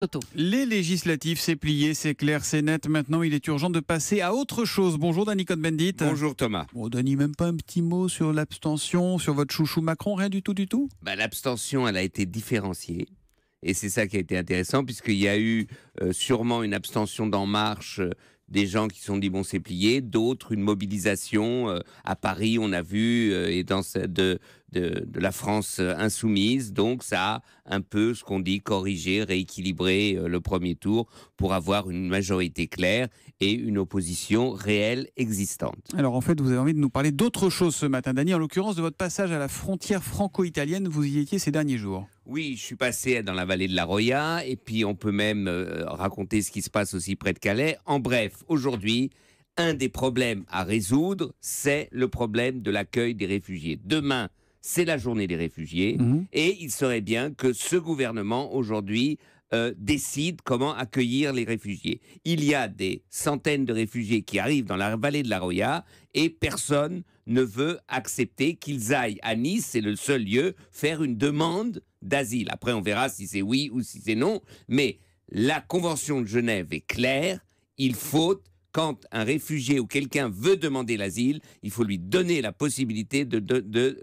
Toto. Les législatives, c'est plié, c'est clair, c'est net. Maintenant, il est urgent de passer à autre chose. Bonjour Dany Cohn-Bendit. Bonjour Thomas. Bon, Dany, même pas un petit mot sur l'abstention, sur votre chouchou Macron, rien du tout, du tout. L'abstention, elle a été différenciée. Et c'est ça qui a été intéressant, puisqu'il y a eu sûrement une abstention d'En Marche, des gens qui se sont dit bon, c'est plié, d'autres une mobilisation. À Paris, on a vu, et dans de la France insoumise. Donc ça a un peu, ce qu'on dit, corrigé, rééquilibré le premier tour pour avoir une majorité claire et une opposition réelle existante. Alors en fait, vous avez envie de nous parler d'autre chose ce matin, Dany, en l'occurrence de votre passage à la frontière franco-italienne. Vous y étiez ces derniers jours. Oui, je suis passé dans la vallée de la Roya, et puis on peut même raconter ce qui se passe aussi près de Calais. En bref, aujourd'hui, un des problèmes à résoudre, c'est le problème de l'accueil des réfugiés. Demain, c'est la journée des réfugiés, et il serait bien que ce gouvernement, aujourd'hui, décide comment accueillir les réfugiés. Il y a des centaines de réfugiés qui arrivent dans la vallée de la Roya, et personne ne veut accepter qu'ils aillent à Nice, c'est le seul lieu, faire une demande d'asile. Après, on verra si c'est oui ou si c'est non, mais la Convention de Genève est claire, il faut, quand un réfugié ou quelqu'un veut demander l'asile, il faut lui donner la possibilité de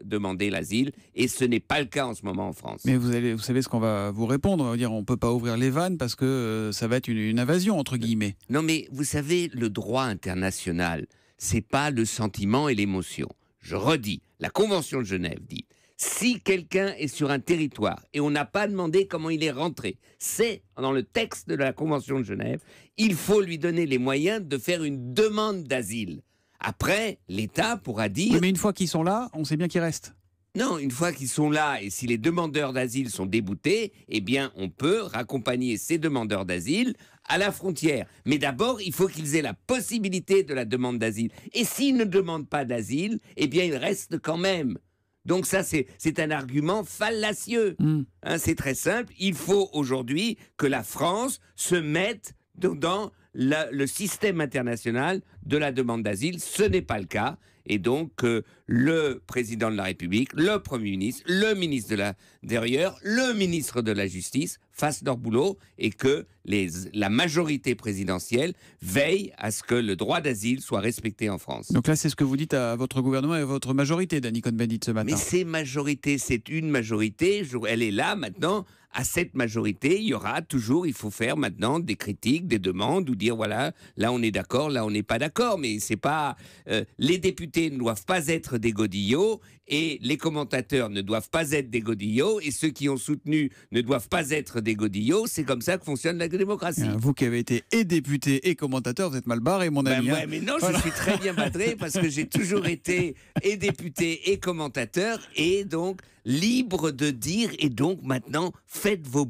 demander l'asile, et ce n'est pas le cas en ce moment en France. Mais vous savez ce qu'on va vous répondre, on va dire on ne peut pas ouvrir les vannes parce que ça va être une invasion, entre guillemets. Non, mais vous savez, le droit international, c'est pas le sentiment et l'émotion. Je redis, la Convention de Genève dit, si quelqu'un est sur un territoire et on n'a pas demandé comment il est rentré, c'est dans le texte de la Convention de Genève, il faut lui donner les moyens de faire une demande d'asile. Après, l'État pourra dire... Oui, mais une fois qu'ils sont là, on sait bien qu'ils restent. Non, une fois qu'ils sont là, et si les demandeurs d'asile sont déboutés, eh bien, on peut raccompagner ces demandeurs d'asile à la frontière. Mais d'abord, il faut qu'ils aient la possibilité de la demande d'asile. Et s'ils ne demandent pas d'asile, eh bien, ils restent quand même. Donc ça, c'est un argument fallacieux. C'est très simple. Il faut aujourd'hui que la France se mette dans le système international de la demande d'asile. Ce n'est pas le cas. Et donc, le président de la République, le Premier ministre, le ministre de l'Intérieur, le ministre de la Justice fassent leur boulot, et que la majorité présidentielle veille à ce que le droit d'asile soit respecté en France. Donc là, c'est ce que vous dites à votre gouvernement et à votre majorité, Dany Cohn-Bendit, ce matin. Mais c'est majorité, c'est une majorité, elle est là maintenant. À cette majorité, il y aura toujours, il faut faire maintenant des critiques, des demandes, ou dire voilà, là on est d'accord, là on n'est pas d'accord. Mais c'est pas... les députés ne doivent pas être des godillots, et les commentateurs ne doivent pas être des godillots, et ceux qui ont soutenu ne doivent pas être des godillots. C'est comme ça que fonctionne la démocratie. Vous qui avez été et député et commentateur, vous êtes mal barré, mon ami. Ouais, mais non, je suis très bien badré, parce que j'ai toujours été et député et commentateur, et donc libre de dire. Et donc maintenant, faites votre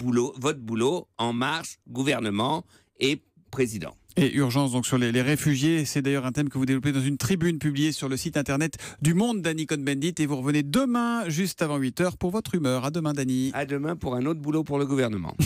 boulot, En Marche, gouvernement et président. Et urgence donc sur les réfugiés, c'est d'ailleurs un thème que vous développez dans une tribune publiée sur le site internet du Monde, Dany Cohn-Bendit, et vous revenez demain juste avant 8h pour votre humeur. À demain, Dany. À demain pour un autre boulot pour le gouvernement.